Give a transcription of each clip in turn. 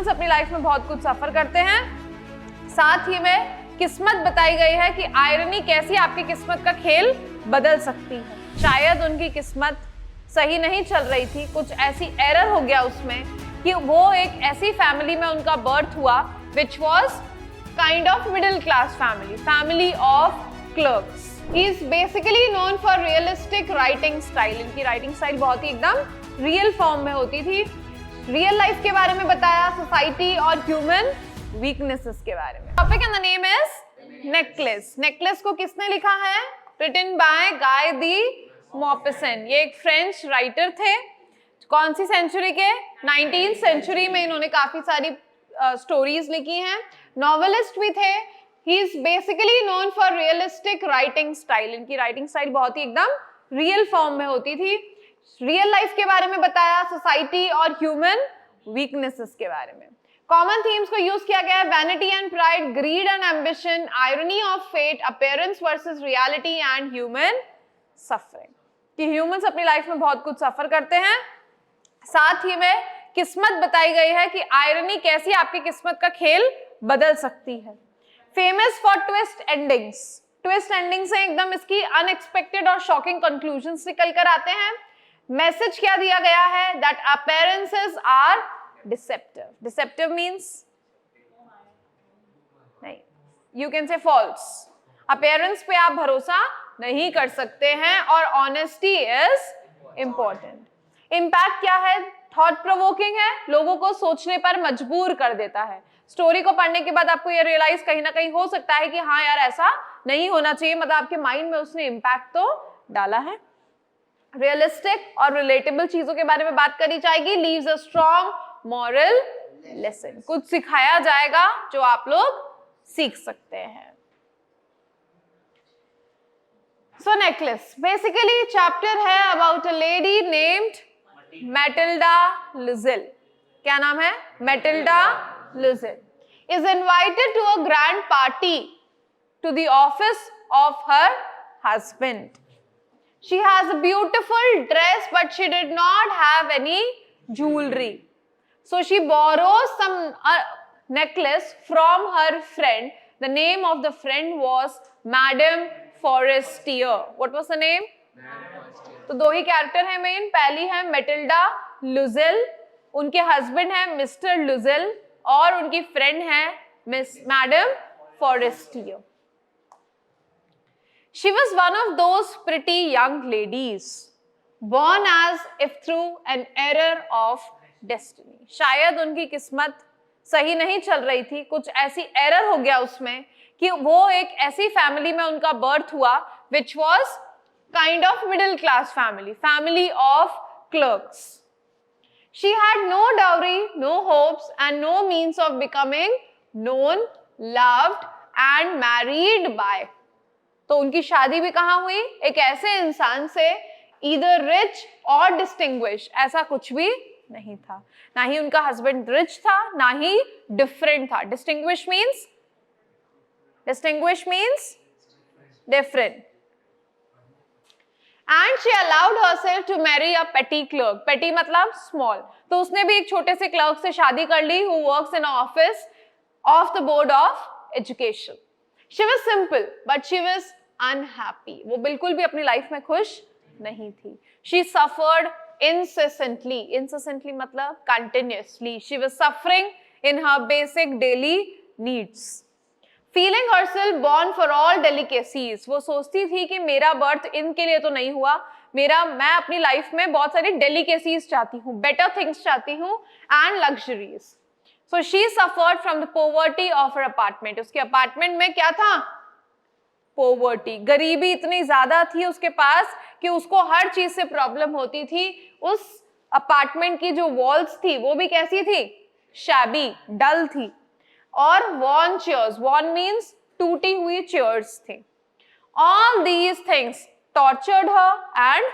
Humans अपनी life में बहुत कुछ सफर करते हैं, साथ ही में किस्मत बताई गई है कि आयरनी कैसी आपकी किस्मत का खेल बदल सकती है। शायद उनकी किस्मत सही नहीं चल रही थी, कुछ ऐसी एरर हो गया उसमें कि वो एक ऐसी फैमिली में उनका बर्थ हुआ which was kind of middle class family, family of clerks. He is basically known for realistic writing style. इनकी राइटिंग स्टाइल बहुत ही एकदम रियल फॉर्म में होती थी। रियल लाइफ के बारे में बताया, सोसाइटी और ह्यूमन वीकनेसेस के बारे में। Topic and the name is necklace. Necklace को किसने लिखा है? रिटन बाय गाय दी मॉपिसन। ये एक फ्रेंच राइटर थे। कौन सी सेंचुरी के? 19th सेंचुरी में इन्होंने काफी सारी स्टोरीज लिखी हैं। नॉवेलिस्ट भी थे। He is basically known for realistic writing style. इनकी राइटिंग स्टाइल बहुत ही एकदम रियल फॉर्म में होती थी। रियल लाइफ के बारे में बताया, सोसाइटी और ह्यूमन वीकनेसेस के बारे में। कॉमन थीम्स को यूज किया गया है: vanity and pride, greed and ambition, irony of fate, appearance versus reality and human suffering. कि ह्यूमंस अपनी लाइफ में बहुत कुछ सफर करते हैं, साथ ही में किस्मत बताई गई है कि आयरनी कैसी आपकी किस्मत का खेल बदल सकती है। Famous for twist endings. Twist ending से एकदम इसकी अनएक्सपेक्टेड और शॉकिंग कंक्लूजन्स निकल कर आते हैं। मैसेज क्या दिया गया है? That appearances are deceptive. Deceptive means नहीं, you can say false. Appearance पे आप भरोसा नहीं कर सकते हैं और ऑनेस्टी इज इंपॉर्टेंट। इम्पैक्ट क्या है? थॉट प्रोवोकिंग है, लोगों को सोचने पर मजबूर कर देता है। स्टोरी को पढ़ने के बाद आपको ये रियलाइज कहीं ना कहीं हो सकता है कि हाँ यार, ऐसा नहीं होना चाहिए, मतलब आपके माइंड में उसने इम्पैक्ट तो डाला है। रियलिस्टिक और रिलेटेबल चीजों के बारे में बात करी जाएगी। Leaves a strong moral lesson. कुछ सिखाया जाएगा जो आप लोग सीख सकते हैं। सो नेकलेस बेसिकली चैप्टर है about a lady named Mathilde Loisel. क्या नाम है? Mathilde Loisel is invited to a grand party to the office of her husband. She has a beautiful dress, but she did not have any jewelry. So she borrows some necklace from her friend. The name of the friend was Madame Forestier. What was the name? तो दो ही character है main. पहली है Mathilde लुज़ेल, उनके husband है mister लुज़ेल और उनकी friend है miss madam Forestier. She was one of those pretty young ladies born as if through an error of destiny. शायद उनकी किस्मत सही नहीं चल रही थी, कुछ ऐसी एरर हो गया उसमें कि वो एक ऐसी फैमिली में उनका बर्थ हुआ which was kind of middle class family, family of clerks. She had no dowry, no hopes and no means of becoming known, loved and married by. तो उनकी शादी भी कहाँ हुई? एक ऐसे इंसान से, ईदर रिच और डिस्टिंग्विश, ऐसा कुछ भी नहीं था। ना ही उनका हस्बैंड रिच था, ना ही डिफरेंट था। Distinguish means different. And she allowed herself to marry a petty clerk. पेटी मतलब स्मॉल। तो उसने भी एक छोटे से क्लर्क से शादी कर ली who works in office of the board of education. She was simple but she was unhappy. वो बिल्कुल भी अपनी लाइफ में खुश नहीं थी। She suffered incessantly. Incessantly मतलब continuously. She was suffering in her basic daily needs. Feeling herself born for all delicacies. वो सोचती थी कि मेरा बर्थ इनके लिए तो नहीं हुआ, मैं अपनी लाइफ में बहुत सारी delicacies चाहती हूँ, better things चाहती हूँ and luxuries. So she suffered from the poverty of her apartment. उसके अपार्टमेंट में क्या था? पोवर्टी, गरीबी इतनी ज्यादा थी उसके पास कि उसको हर चीज से प्रॉब्लम होती थी। उस अपार्टमेंट की जो वॉल्स थी वो भी कैसी थी? शैबी, डल थी। और वॉर्न चेयर्स, वॉर्न मींस टूटी हुई चेयर्स थी। All these things tortured her and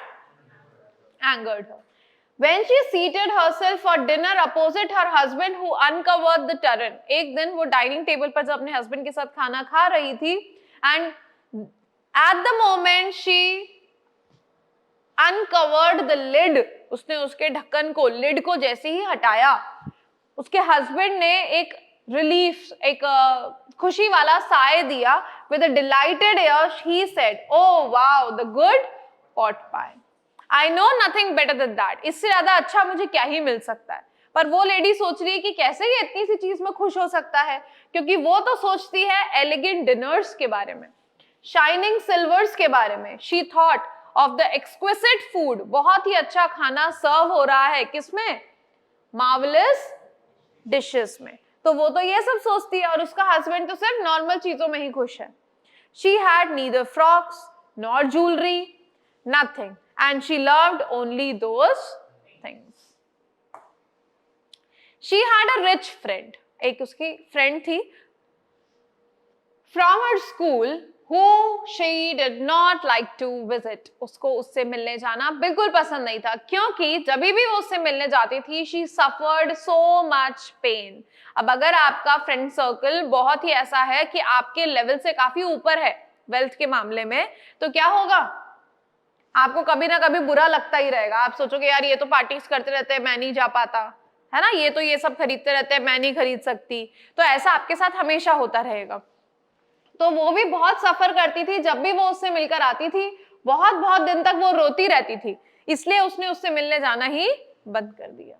angered her. When she seated herself for dinner opposite her husband who uncovered the turret. एक दिन वो डाइनिंग टेबल पर जब अपने हस्बैंड के साथ खाना खा रही थी and at the moment she uncovered the lid, उसने उसके ढक्कन को, लिड को जैसे ही हटाया, उसके हस्बैंड ने एक रिलीफ, एक खुशी वाला साय दिया. With a dilated air he said, "oh wow, the good pot pi. I know nothing better than that." इससे ज्यादा अच्छा मुझे क्या ही मिल सकता है. पर वो लेडी सोच रही है कि कैसे ये इतनी सी चीज में खुश हो सकता है, क्योंकि वो तो सोचती है एलिगेंट डिनर्स के बारे में, शाइनिंग सिल्वर्स के बारे में. She thought of the exquisite food. बहुत ही अच्छा खाना सर्व हो रहा है किसमें? मार्वलस डिशेस में. तो वो तो ये सब सोचती है, और उसका हस्बैंड तो सिर्फ नॉर्मल चीजों में ही खुश है. She had neither frocks nor jewellery, nothing, and she loved only those things. She had a rich friend. एक उसकी फ्रेंड थी from her school who she did not like to visit. उसको उससे मिलने जाना बिल्कुल पसंद नहीं था, क्योंकि जब भी वो उससे मिलने जाती थी she suffered so much pain. अब अगर आपका फ्रेंड सर्कल बहुत ही ऐसा है कि आपके लेवल से काफी ऊपर है वेल्थ के मामले में, तो क्या होगा? आपको कभी ना कभी बुरा लगता ही रहेगा. आप सोचोगे यार ये तो पार्टीज करते रहते हैं, मैं नहीं जा पाता, है ना, ये तो ये सब खरीदते रहते हैं, मैं नहीं खरीद सकती. तो ऐसा आपके साथ हमेशा होता रहेगा. तो वो भी बहुत सफर करती थी. जब भी वो उससे मिलकर आती थी, बहुत बहुत दिन तक वो रोती रहती थी. इसलिए उसने उससे मिलने जाना ही बंद कर दिया.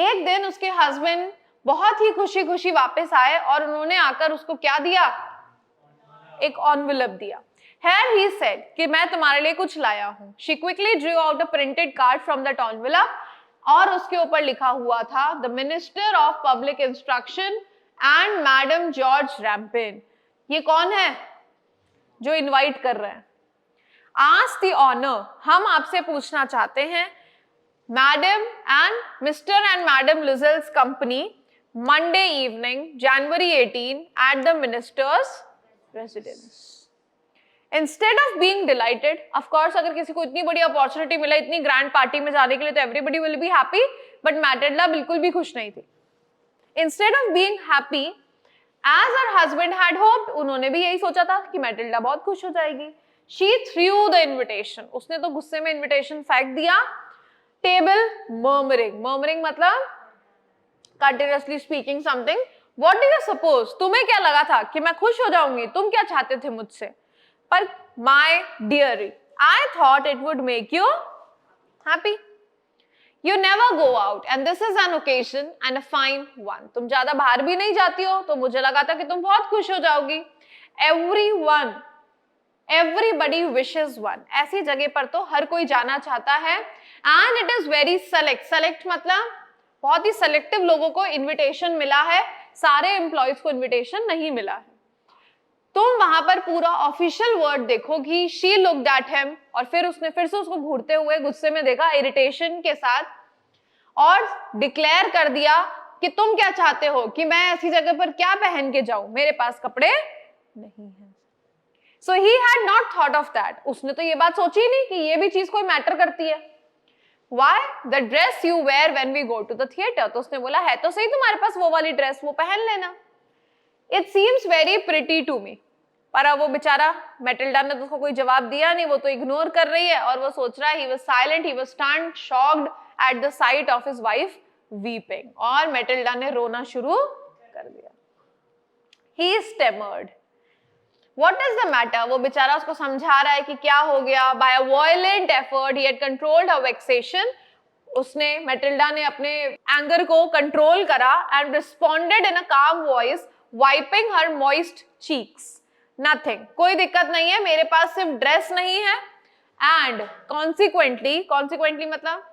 एक दिन उसके हस्बैंड बहुत ही खुशी खुशी वापस आए, और उन्होंने आकर उसको क्या दिया? एक एनवेलप दिया. Here he said कि मैं तुम्हारे लिए कुछ लाया हूं. She quickly drew out a printed card from that envelope, और उसके ऊपर लिखा हुआ था The Minister of Public Instruction and Madam George Rampin. ये कौन है जो इनवाइट कर रहे हैं? Ask the honor, हम आपसे पूछना चाहते हैं, madam and mister and madam Loisel's company, Monday evening January 18 at the minister's residence. Instead of being delighted, of course, अगर किसी को इतनी बड़ी अपॉर्चुनिटी मिला इतनी ग्रैंड पार्टी में जाने के लिए, तो everybody will be happy, but Mathilde बिल्कुल भी खुश नहीं थी. Instead of being happy, as her husband had hoped, उन्होंने भी यही सोचा था कि मैटेल्डा बहुत खुश हो जाएगी. She threw the invitation. उसने तो गुस्से में इनविटेशन फेंक दिया. Table murmuring. Murmuring मतलब continuously speaking something. What do you suppose? तुम्हें क्या लगा था कि मैं खुश हो जाऊंगी? तुम क्या चाहते थे मुझसे? पर my dearie, I thought it would make you happy. You never go out and this is an occasion and a fine one. तुम ज्यादा बाहर भी नहीं जाती हो, तो मुझे लगा था कि तुम बहुत खुश हो जाओगी. Everybody wishes one. ऐसी जगह पर तो हर कोई जाना चाहता है. And it is very select. Select मतलब बहुत ही सेलेक्टिव लोगों को इनविटेशन मिला है, सारे एम्प्लॉयज को इनविटेशन नहीं मिला है. तुम वहां पर पूरा ऑफिशियल वर्ड देखोगी. शी लुक्ड एट हिम, और फिर उसने फिर से उसको घूरते हुए गुस्से में देखा, इरिटेशन के साथ, और डिक्लेयर कर दिया कि तुम क्या चाहते हो कि मैं ऐसी जगह पर क्या पहन के जाऊं, मेरे पास कपड़े नहीं है. So he had not thought of that. उसने तो ये बात सोची ही नहीं कि ये भी चीज कोई मैटर करती है. Why? The dress you wear when we go to the theater. तो उसने बोला है तो सही तुम्हारे पास वो वाली ड्रेस, वो पहन लेना. It seems very pretty to me. पर अब वो बेचारा मैटिल्डा ने तो उसको कोई जवाब दिया नहीं, वो तो इग्नोर कर रही है, और वो सोच रहा है. He was silent, he was stunned, shocked at the sight of his wife weeping. और मैटिल्डा ने रोना शुरू कर दिया. He stammered. What is the matter? वो बेचारा उसको समझा रहा है कि क्या हो गया. By a violent effort, he had controlled her vexation. उसने मैटिल्डा ने अपने एंगर को कंट्रोल करा and responded in a calm voice, wiping her moist cheeks. Nothing. कोई दिक्कत नहीं है, मेरे पास सिर्फ ड्रेस नहीं है. And consequently मतलब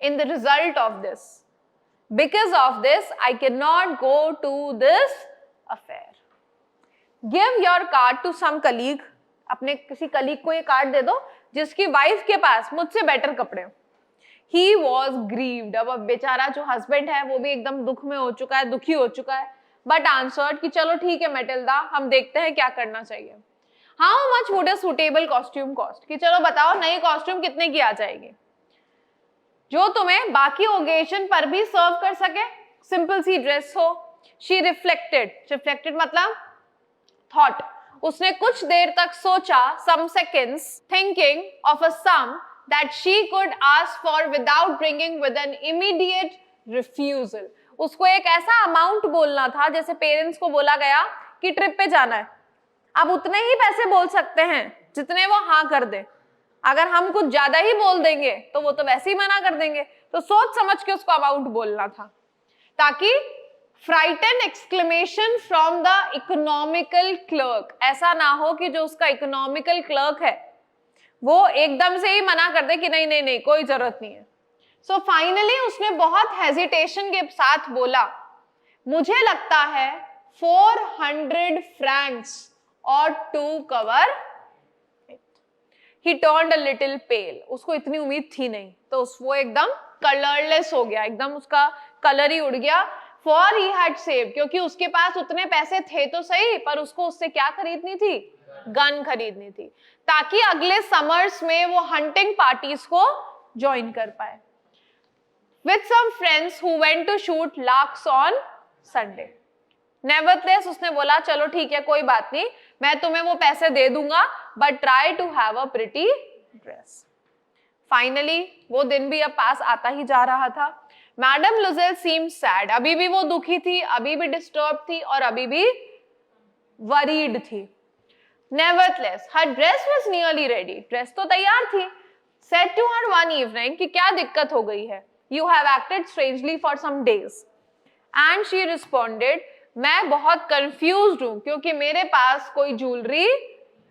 in the result of this, because of this, I cannot go to this affair. Give your card to some colleague. अपने किसी कलीग को ये कार्ड दे दो जिसकी वाइफ के पास मुझसे बेटर कपड़े हो. He was grieved. अब बेचारा जो हस्बैंड है वो भी एकदम दुख में हो चुका है, दुखी हो चुका है. बट आंसर्ड कि चलो ठीक है मैटिल्डा, हम देखते हैं क्या करना चाहिए. How much would a suitable costume cost? कि चलो बताओ नई कॉस्ट्यूम कितने की आ जाएगी जो तुम्हें बाकी ओकेजन पर भी सर्व कर सके, सिंपल सी ड्रेस हो. शी रिफ्लेक्टेड मतलब थॉट. उसने कुछ देर तक सोचा, some seconds, thinking of a some that she could ask for without bringing with an immediate refusal. उसको एक ऐसा अमाउंट बोलना था, जैसे पेरेंट्स को बोला गया कि ट्रिप पे जाना है, अब उतने ही पैसे बोल सकते हैं जितने वो हाँ कर दे। अगर हम कुछ ज्यादा ही बोल देंगे तो वो तो वैसे ही मना कर देंगे, तो सोच समझ के उसको अमाउंट बोलना था, ताकि frighten exclamation from the economical clerk, ऐसा ना हो कि जो उसका इकोनॉमिकल क्लर्क है वो एकदम से ही मना कर दे कि नहीं नहीं नहीं कोई जरूरत नहीं है। सो फाइनली उसने बहुत हेजिटेशन के साथ बोला, मुझे लगता है 400 francs और to cover it. He turned a little pale, उसको इतनी उम्मीद थी नहीं, तो वो एकदम कलरलेस हो गया, एकदम उसका कलर ही उड़ गया। फॉर ही हैड सेव्ड, क्योंकि उसके पास उतने पैसे थे तो सही, पर उसको उससे क्या खरीदनी थी, गन खरीदनी थी, ताकि अगले समर्स में वो हंटिंग पार्टीज को ज्वाइन कर पाए। With some friends who went to shoot larks on Sunday. Nevertheless उसने बोला चलो ठीक है कोई बात नहीं, मैं तुम्हें वो पैसे दे दूंगा, but try to have a pretty dress. Finally वो दिन भी अब पास आता ही जा रहा था। मैडम लुजेल सीम्ड सैड, अभी भी वो दुखी थी, अभी भी डिस्टर्ब थी और अभी भी वरीड थी। Nevertheless, her dress was nearly ready. Dress तो तैयार थी। Said to her one evening कि क्या दिक्कत हो गई है? You have acted strangely for some days. And she responded, मैं बहुत confused हूँ क्योंकि मेरे पास कोई ज्वेलरी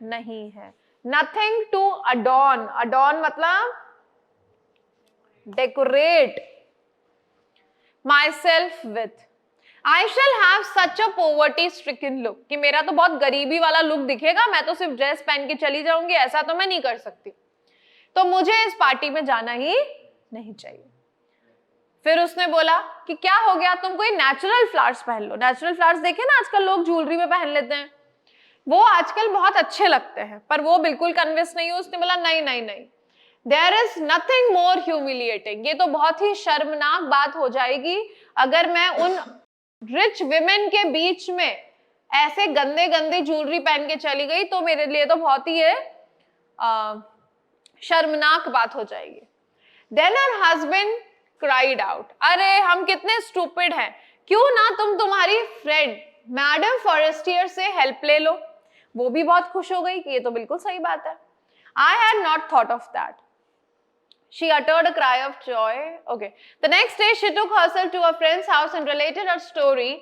नहीं है। Nothing to adorn. Adorn मतलब decorate myself with. I shall have such a poverty stricken look कि मेरा तो बहुत गरीबी वाला लुक दिखेगा, मैं तो सिर्फ ड्रेस पहन के चली जाऊंगी, ऐसा तो मैं नहीं कर सकती, तो मुझे इस पार्टी में जाना ही नहीं चाहिए। फिर उसने बोला कि क्या हो गया, तुम कोई नेचुरल फ्लावर्स पहन लो। नेचुरल फ्लावर्स देखे ना आजकल लोग ज्वेलरी में पहन लेते हैं, वो आजकल बहुत अच्छे लगते हैं, पर वो बिल्कुल कन्विंस नहीं हुई। उसने बोला नहीं नहीं नहीं, there is nothing more humiliating, ये तो बहुत ही शर्मनाक बात हो जाएगी अगर मैं उन रिच विमेन के बीच में ऐसे गंदे गंदे ज्वेलरी पहन के चली गई, तो मेरे लिए तो बहुत ही शर्मनाक बात हो जाएगी। Then her husband cried out, अरे हम कितने स्टूपिड हैं, क्यों ना तुम तुम्हारी फ्रेंड मैडम फॉरेस्टियर से हेल्प ले लो। वो भी बहुत खुश हो गई कि ये तो बिल्कुल सही बात है। I had not thought of that. She uttered a cry of joy. Okay. The next day, she took herself to a friend's house and related her story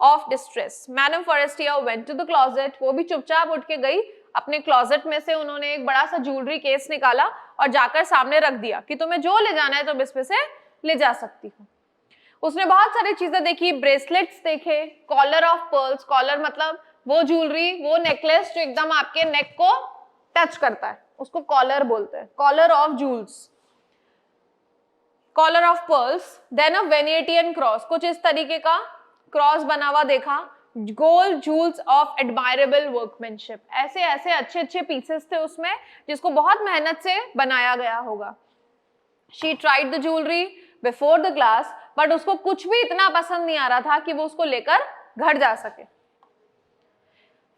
of distress. Madame Forestier went to the closet. वो भी चुपचाप उठ के गई अपने closet में से, उन्होंने एक बड़ा सा ज्वेलरी केस निकाला और जाकर सामने रख दिया कि तुम्हें जो ले जाना है तुम इसमें से ले जा सकती हो। उसने बहुत सारी चीजें देखी, ब्रेसलेट्स देखे, कॉलर ऑफ पर्ल्स, कॉलर मतलब वो ज्वेलरी, वो नेकलेस जो एकदम आपके नेक को टच करता है, उसको कॉलर बोलते हैं, collar of jewels, collar of pearls. Then a Venetian cross, कुछ इस तरीके का क्रॉस बना हुआ देखा, gold jewels of admirable workmanship, ऐसे ऐसे अच्छे अच्छे पीसेस थे उसमें जिसको बहुत मेहनत से बनाया गया होगा। She tried the jewellery before the glass, but उसको कुछ भी इतना पसंद नहीं आ रहा था कि वो उसको लेकर घर जा सके।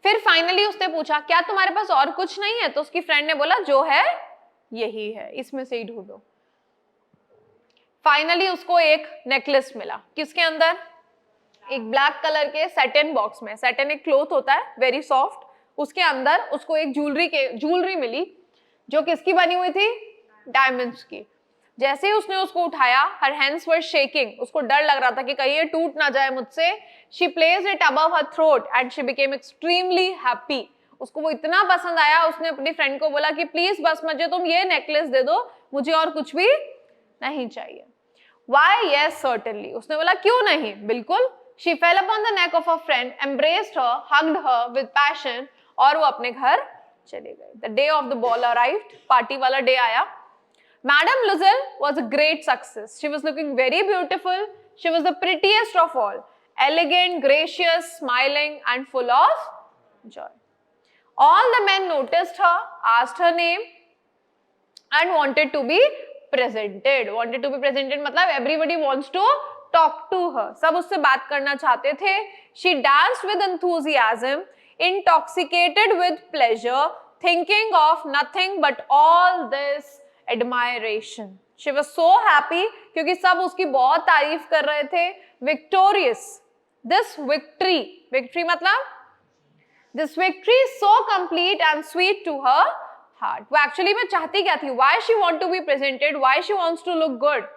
फिर फाइनली उसने पूछा क्या तुम्हारे पास और कुछ नहीं है, तो उसकी फ्रेंड ने बोला जो है यही है, इसमें से ही ढूंढो। फाइनली उसको एक नेकलेस मिला, किसके अंदर, एक ब्लैक कलर के सैटिन बॉक्स में। सैटिन एक क्लॉथ होता है वेरी सॉफ्ट, उसके अंदर उसको एक ज्वेलरी मिली जो किसकी बनी हुई थी, डायमंड्स की। जैसे ही उसने उसको उठाया, हर हैंड्स वर शेकिंग, उसको डर लग रहा था कि कहीं ये टूट ना जाए मुझसे। She placed it above her throat and she became extremely happy. उसको वो इतना पसंद आया, उसने अपनी फ्रेंड को बोला कि प्लीज बस मुझे तुम ये नेकलेस दे दो, मुझे और कुछ भी नहीं चाहिए। Why yes certainly, उसने बोला क्यों नहीं, बिल्कुल। She fell upon the neck of her friend, embraced her, hugged her with passion, और वो अपने घर चले गए। The day of the ball arrived, party वाला डे आया। Madame Loisel was a great success. She was looking very beautiful. She was the prettiest of all, elegant, gracious, smiling, and full of joy. All the men noticed her, asked her name, and wanted to be presented. Wanted to be presented मतलब everybody wants to talk to her. सब उससे बात करना चाहते थे। She danced with enthusiasm, intoxicated with pleasure, thinking of nothing but all this admiration. She was so happy क्योंकि सब उसकी बहुत तारीफ कर रहे थे. Victorious. This victory मतलब this victory is so complete and sweet to her heart. वो actually में चाहती क्या थी? Why she want to be presented? Why she wants to look good?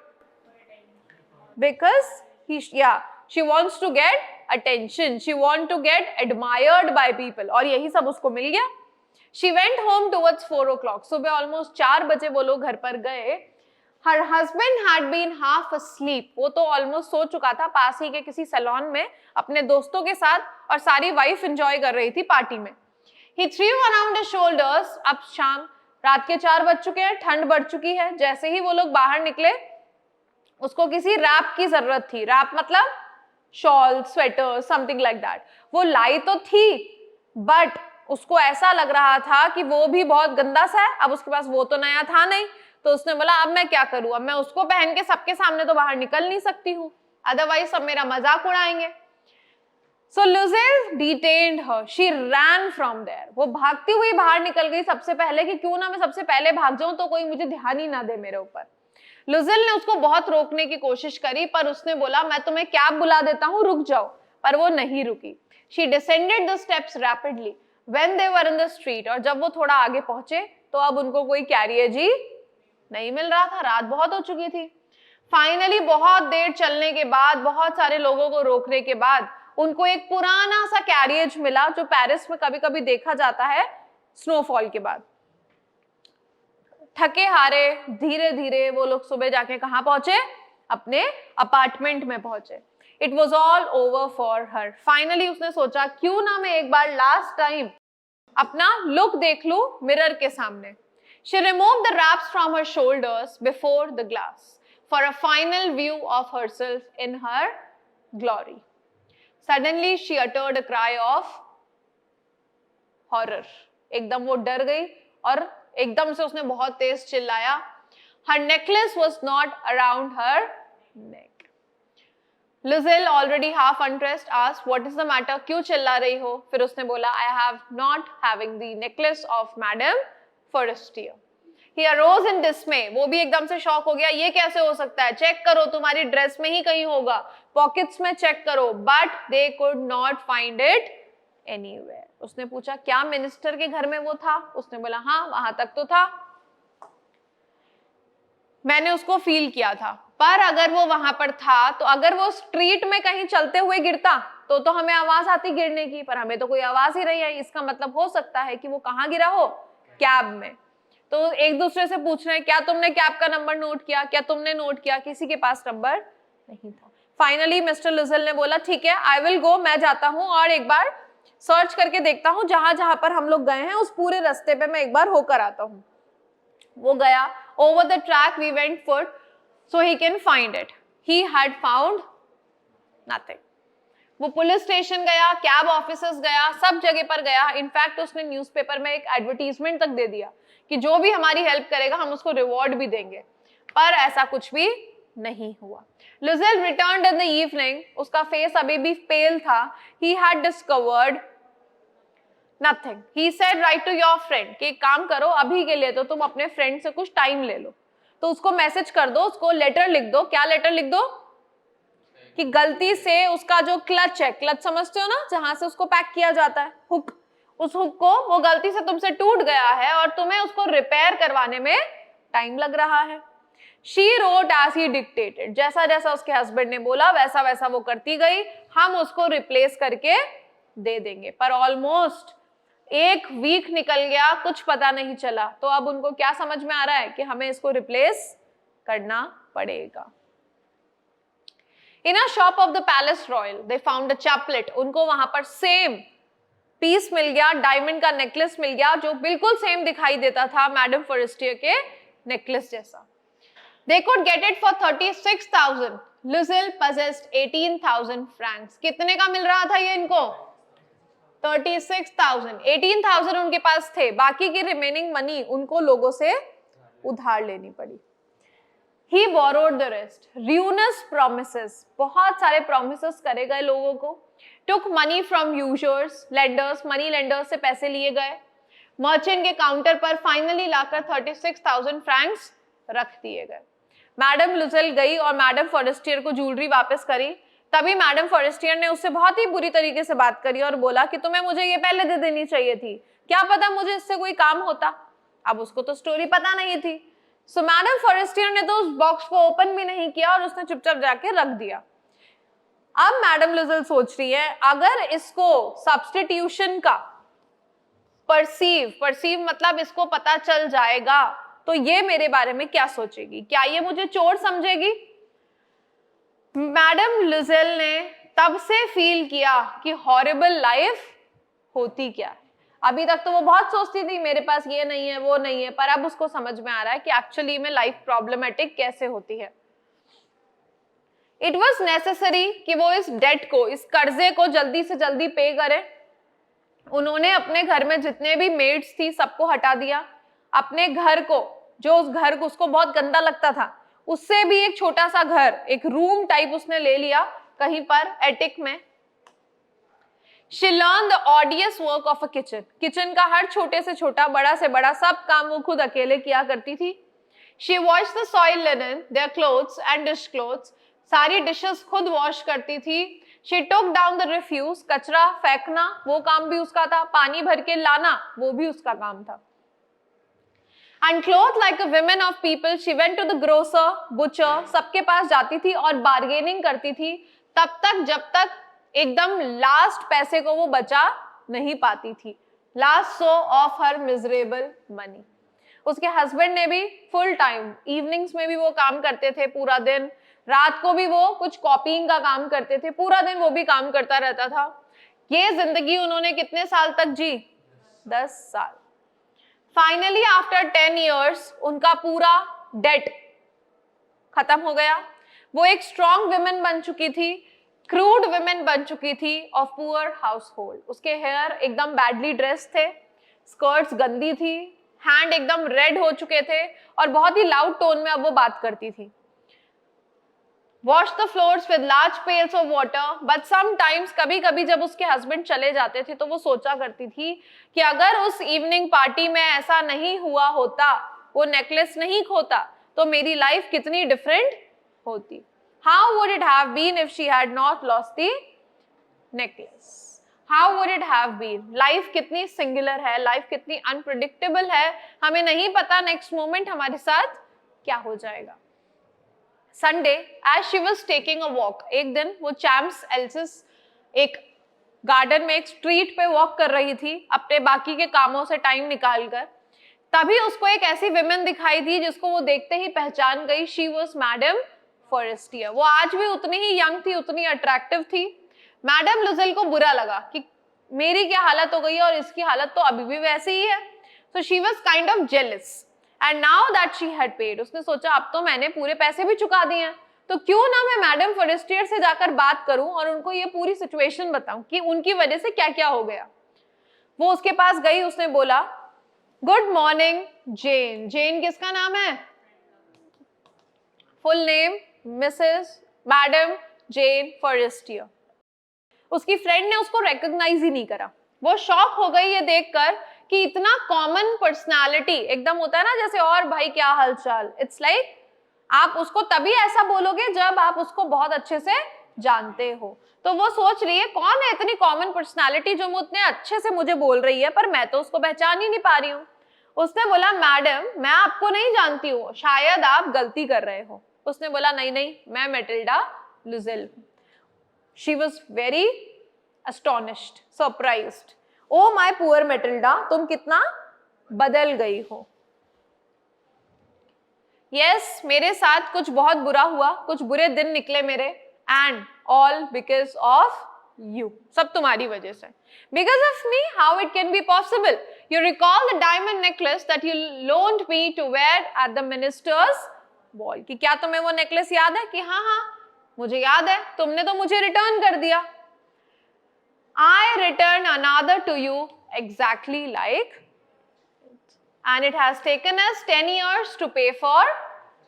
Because she wants to get attention. She want to get admired by people. और यही सब उसको मिल गया. She went home towards 4 o'clock. सुबह almost 4 बजे वो लोग घर पर गए. Her husband had been half asleep. वो तो almost सो चुका था पास ही के किसी सैलून में अपने दोस्तों के साथ, और सारी वाइफ एंजॉय कर रही थी पार्टी में. He threw around his shoulders. अब शाम, रात के 4 बज चुके हैं, ठंड बढ़ चुकी है. जैसे ही वो लोग बाहर निकले, उसको किसी रैप की जरूरत थी. रैप मतलब shawl, sweater, something like that. वो लाई तो थी, बट उसको ऐसा लग रहा था कि वो भी बहुत गंदा सा है. अब उसके पास वो तो नया था नहीं, तो उसने बोला अब मैं क्या करूं, अब मैं उसको पहन के सबके सामने तो बाहर निकल नहीं सकती हूँ, अदरवाइज सब मेरा मजाक उड़ाएंगे. So Lucille detained her. She ran from there. वो भागती हुई बाहर निकल गई सबसे पहले कि क्यों ना मैं सबसे पहले भाग जाऊं तो कोई मुझे ध्यान ही ना दे मेरे ऊपर. लुजिल ने उसको बहुत रोकने की कोशिश करी, पर उसने बोला मैं तुम्हें कैब बुला देता हूँ, रुक जाओ. पर वो नहीं रुकी. She descended the steps rapidly. When they were in the street, और जब वो थोड़ा आगे पहुंचे तो अब उनको कोई कैरियर ही नहीं मिल रहा था. रात बहुत हो चुकी थी. फाइनली बहुत देर चलने के बाद, बहुत सारे लोगों को रोकने के बाद, उनको एक पुराना सा कैरियज मिला जो पेरिस में कभी कभी देखा जाता है स्नोफॉल के बाद. थके हारे धीरे धीरे वो लोग सुबह जाके कहाँ पहुंचे? अपने अपार्टमेंट में पहुंचे. It was all over for her. Finally उसने सोचा क्यों ना मैं एक बार लास्ट टाइम अपना लुक देख लूं मिरर के सामने. She removed the wraps from her shoulders before the glass for a final view of herself in her glory. Suddenly she uttered a cry of horror. एकदम वो डर गई और एकदम से उसने बहुत तेज चिल्लाया. Her necklace was not around her neck. Lucille, already half undressed, asked, "What is the matter? क्यों चिल्ला रही हो?" फिर उसने बोला, "I have not having the necklace of Madame Forestier." He arose in dismay. वो भी एकदम से शॉक हो गया. ये कैसे हो सकता है? चेक करो, तुम्हारी ड्रेस में ही कहीं होगा, पॉकेट्स में चेक करो. But they could not find it anywhere. उसने पूछा क्या मिनिस्टर के घर में वो था? उसने बोला हाँ, वहां तक तो था, मैंने उसको फील किया था. पर अगर वो वहां पर था तो अगर वो स्ट्रीट में कहीं चलते हुए गिरता तो हमें आवाज आती गिरने की, पर हमें तो कोई आवाज ही नहीं आई. इसका मतलब हो सकता है कि वो कहाँ गिरा हो? कैब में. तो एक दूसरे से पूछ रहे हैं क्या तुमने कैब का नंबर नोट किया, क्या तुमने नोट किया? किसी के पास नंबर नहीं था. फाइनली मिस्टर लुजिल ने बोला ठीक है, आई विल गो, मैं जाता हूँ और एक बार सर्च करके देखता हूँ जहां जहां पर हम लोग गए हैं उस पूरे रास्ते पे मैं एक बार होकर आता हूँ. वो गया. Over the track we went foot so he can find it. He had found nothing. वो पुलिस स्टेशन गया, कैब ऑफिसर्स गया, सब जगह पर गया. इनफैक्ट उसने न्यूज़पेपर में एक एडवर्टीजमेंट तक दे दिया कि जो भी हमारी हेल्प करेगा हम उसको रिवॉर्ड भी देंगे, पर ऐसा कुछ भी नहीं हुआ. Lucille returned in the evening. उसका फेस अभी भी पेल था. He had discovered nothing. He said, write to your friend कि एक काम करो, अभी के लिए तो तुम अपने फ्रेंड से कुछ टाइम ले लो. तो उसको मैसेज कर दो, उसको लेटर लिख दो. क्या लेटर लिख दो? कि गलती से उसका जो क्लच है, क्लच समझते हो ना, जहां से उसको पैक किया जाता है, हुक, उस हुक को वो गलती से तुमसे टूट गया है और तुम्हें उसको रिपेयर करवाने में टाइम लग रहा है. She wrote as he dictated. जैसा जैसा उसके हस्बैंड ने बोला वैसा वैसा वो करती गई. हम उसको रिप्लेस करके दे देंगे. पर ऑलमोस्ट 1 वीक निकल गया, कुछ पता नहीं चला. तो अब उनको क्या समझ में आ रहा है कि हमें इसको रिप्लेस करना पड़ेगा. In a shop of the Palace Royal, they found a chaplet. उनको वहां पर सेम पीस मिल गया, डायमंड का नेकलेस मिल गया जो बिल्कुल सेम दिखाई देता था मैडम फॉरेस्टियर के नेकलेस जैसा. They could get it for 36,000. Lucille possessed 18,000 francs. कितने का मिल रहा था ये इनको? 36,000. 18,000 उनके पास थे, बाकी की रिमेनिंग मनी उनको लोगों से उधार लेनी पड़ी. He borrowed the rest. Ruinous promises. बहुत सारे promises करे गए लोगों को. Took money from users, lenders, money lenders से पैसे लिए गए. Merchant के काउंटर पर फाइनली लाकर 36,000 francs रख दिए गए। मैडम लुसेल गई और मैडम फॉरेस्टियर को ज्वेलरी वापस करी। तभी मैडम फॉरेस्टियर ने उससे बहुत ही बुरी तरीके से बात करी और बोला कि तुम्हें मुझे ये पहले दे देनी चाहिए थी, क्या पता मुझे इससे कोई काम होता। अब उसको तो स्टोरी पता नहीं थी। सो मैडम फॉरेस्टियर ने तो उस बॉक्स को ओपन भी नहीं किया और उसने चुपचाप जाके रख दिया। अब मैडम लुसेल सोच रही है, अगर इसको सब्स्टिट्यूशन का परसीव मतलब इसको पता चल जाएगा तो ये मेरे बारे में क्या सोचेगी, क्या ये मुझे चोर समझेगी। मैडम लुसेल ने तब से फील किया कि हॉरिबल लाइफ होती क्या है। अभी तक तो वो बहुत सोचती थी मेरे पास ये नहीं है वो नहीं है, पर अब उसको समझ में आ रहा है कि एक्चुअली में लाइफ प्रॉब्लमेटिक कैसे होती है। इट वॉज नेसेसरी कि वो इस डेट को, इस कर्जे को जल्दी से जल्दी पे करे। उन्होंने अपने घर में जितने भी मेड्स थी सबको हटा दिया। अपने घर को, जो उस घर को उसको बहुत गंदा लगता था, उससे भी एक छोटा सा घर, एक रूम टाइप उसने ले लिया कहीं पर एटिक में। She learned the arduous work of a kitchen. Kitchen का हर छोटे से छोटा, बड़ा से बड़ा सब काम वो खुद अकेले किया करती थी। She washed the soiled linen, their clothes and dish clothes. सारी डिशेस खुद वॉश करती थी। She took down the refuse, कचरा फेंकना वो काम भी उसका था, पानी भर के लाना वो भी उसका काम था। And clothed like a woman of people, she went to the grocer, butcher, सबके पास जाती थी और बार्गेनिंग करती थी तब तक जब तक एकदम लास्ट पैसे को वो बचा नहीं पाती थी, last so of her miserable money. उसके हस्बैंड ने भी फुल टाइम, इवनिंग्स में भी वो काम करते थे पूरा दिन, रात को भी वो कुछ कॉपीइंग का काम करते थे, पूरा दिन वो भी काम करता रहता था। ये जिंदगी उन्होंने कितने साल तक जी? 10 साल। फाइनली आफ्टर 10 years उनका पूरा डेट खत्म हो गया। वो एक स्ट्रॉन्ग विमेन बन चुकी थी, क्रूड विमेन बन चुकी थी ऑफ पुअर हाउस होल्ड। उसके हेयर एकदम बैडली ड्रेस थे, स्कर्ट्स गंदी थी, हैंड एकदम रेड हो चुके थे और बहुत ही लाउड टोन में अब वो बात करती थी। Wash the floors with large pails of water, but sometimes कभी कभी जब उसके हस्बैंड चले जाते थे तो वो सोचा करती थी कि अगर उस इवनिंग पार्टी में ऐसा नहीं हुआ होता, वो नेकलेस नहीं खोता, तो मेरी लाइफ कितनी डिफरेंट होती। How would it have been if she had not lost the necklace? How would it have been? Life कितनी सिंगुलर है, लाइफ कितनी अनप्रिडिक्टेबल है, हमें नहीं पता नेक्स्ट मोमेंट हमारे साथ क्या हो जाएगा। Sunday as she was taking a walk, एक दिन वो चैम्प्स एल्सिस एक गार्डन में एक स्ट्रीट पे वॉक कर रही थी अपने बाकी के कामों से टाइम निकालकर, तभी उसको एक ऐसी विमेन दिखाई दी जिसको वो देखते ही पहचान गई। She was madam Forestier. वो आज भी उतनी ही यंग थी, उतनी अट्रैक्टिव थी। मैडम लुसेल को बुरा लगा कि मेरी क्या हालत हो गई है और इसकी हालत तो अभी भी वैसी ही है। So she was kind of jealous and now that she had paid, उसने सोचा अब तो मैंने पूरे पैसे भी चुका दिए हैं, तो क्यों ना मैं मैडम फॉरेस्टियर से जाकर बात करूं और उनको ये पूरी सिचुएशन बताऊं कि उनकी वजह से क्या क्या हो गया। वो उसके पास गई, उसने बोला गुड मॉर्निंग जेन। जेन किसका नाम है? फुल नेम मिसेस मैडम जेन फॉरेस्टियर। उसकी फ्रेंड ने उसको रिकॉग्नाइज ही नहीं करा। वो शॉक हो गई ये देखकर कि इतना कॉमन पर्सनालिटी, एकदम होता है ना जैसे और भाई क्या हालचाल, इट्स लाइक आप उसको तभी ऐसा बोलोगे जब आप उसको बहुत अच्छे से जानते हो। तो वो सोच रही है कौन है इतनी कॉमन पर्सनालिटी जो उतने अच्छे से मुझे बोल रही है, पर मैं तो उसको पहचान ही नहीं पा रही हूँ। उसने बोला मैडम मैं आपको नहीं जानती हूँ, शायद आप गलती कर रहे हो। उसने बोला नहीं नहीं, मैं मैटिल्डा लुसेल हूँ। She was very astonished, surprised. Oh my poor Matilda, तुम कितना बदल गई हो। यस, मेरे साथ कुछ बहुत बुरा हुआ, कुछ बुरे दिन निकले मेरे, and all because of you, सब तुम्हारी वजह से। Because of me, how it can be possible? You recall the diamond necklace that you loaned me to wear at the minister's ball? कि क्या तुम्हें वो नेकलेस याद है? कि हाँ हाँ मुझे याद है, तुमने तो मुझे रिटर्न कर दिया। I return another to you exactly like it. And it has taken us 10 years to pay for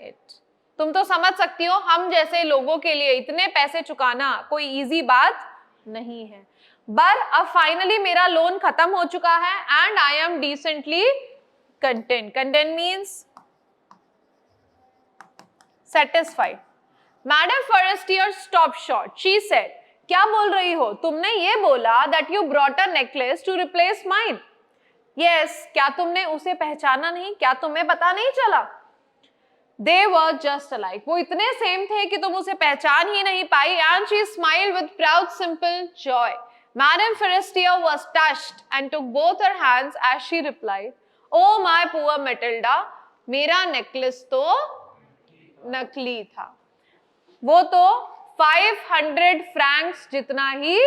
it. तुम तो समझ सकती हो हम जैसे लोगों के लिए इतने पैसे चुकाना कोई इजी बात नहीं है। पर अब फाइनली मेरा लोन खत्म हो चुका है and I am decently content. Content means satisfied. Madam Forestier stopped short. She said, क्या बोल रही हो? तुमने ये बोला that you brought a necklace to replace mine. Yes, क्या तुमने उसे पहचाना नहीं? क्या तुम्हें पता नहीं चला? They were just alike. वो इतने सेम थे कि तुम उसे पहचान ही नहीं पाई. And she smiled with proud, simple joy. Madame Forestier was touched and took both her hands as she replied, "Oh my poor Matilda, मेरा नेकलेस तो नकली था. वो तो 500 फ्रैंक्स जितना ही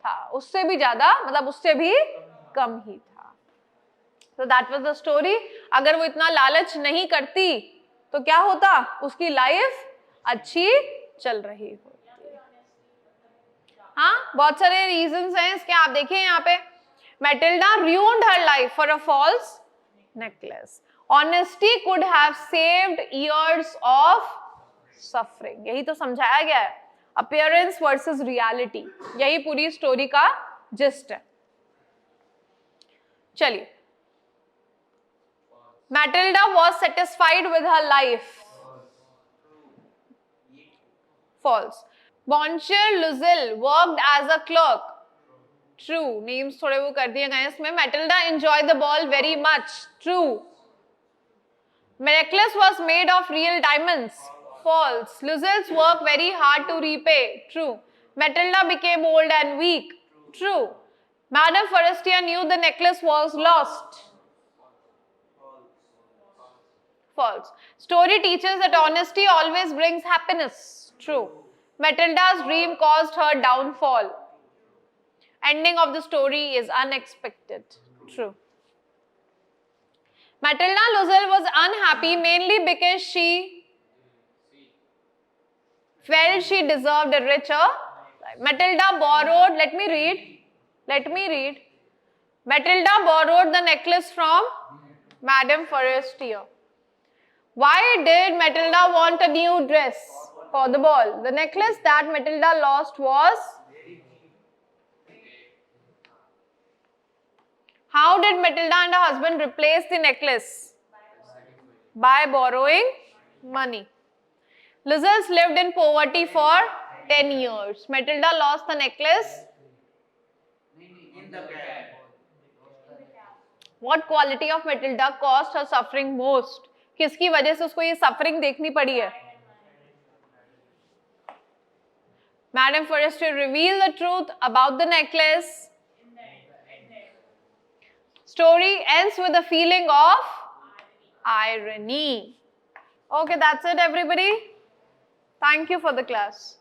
था, उससे भी ज्यादा, मतलब उससे भी कम ही था." So that was the story. अगर वो इतना लालच नहीं करती तो क्या होता? उसकी लाइफ अच्छी चल रही होती. हाँ, बहुत सारे रीजंस हैं इसके, आप देखिए यहाँ पे. Matilda ruined her life for a false necklace. Honesty could have saved years of suffering. यही तो समझाया गया है. Appearance versus reality. यही पूरी स्टोरी का जिस्ट है. चलिए. Matilda was satisfied with her life. False. Monsieur Luzel worked as a clerk. True. Names थोड़े वो कर दिए गए इसमें. Matilda enjoyed the ball very much. True. Necklace was made of real diamonds. False. Luzel's worked very hard to repay. True. Matilda became old and weak. True. Madame Forestier knew the necklace was lost. False. Story teaches that honesty always brings happiness. True. Matilda's dream caused her downfall. Ending of the story is unexpected. True. Matilda Luzel was unhappy mainly because she felt she deserved a richer life. Matilda borrowed, let me read. Matilda borrowed the necklace from Madame Forestier. Why did Matilda want a new dress for the ball? The necklace that Matilda lost was... How did Matilda and her husband replace the necklace? By borrowing money. Luzels lived in poverty for 10 years. Matilda lost the necklace. What quality of Matilda caused her suffering most? किसकी वजह से उसको ये suffering देखनी पड़ी है? Madame Forestier revealed the truth about the necklace. Story ends with a feeling of irony. Okay, that's it, everybody. Thank you for the class.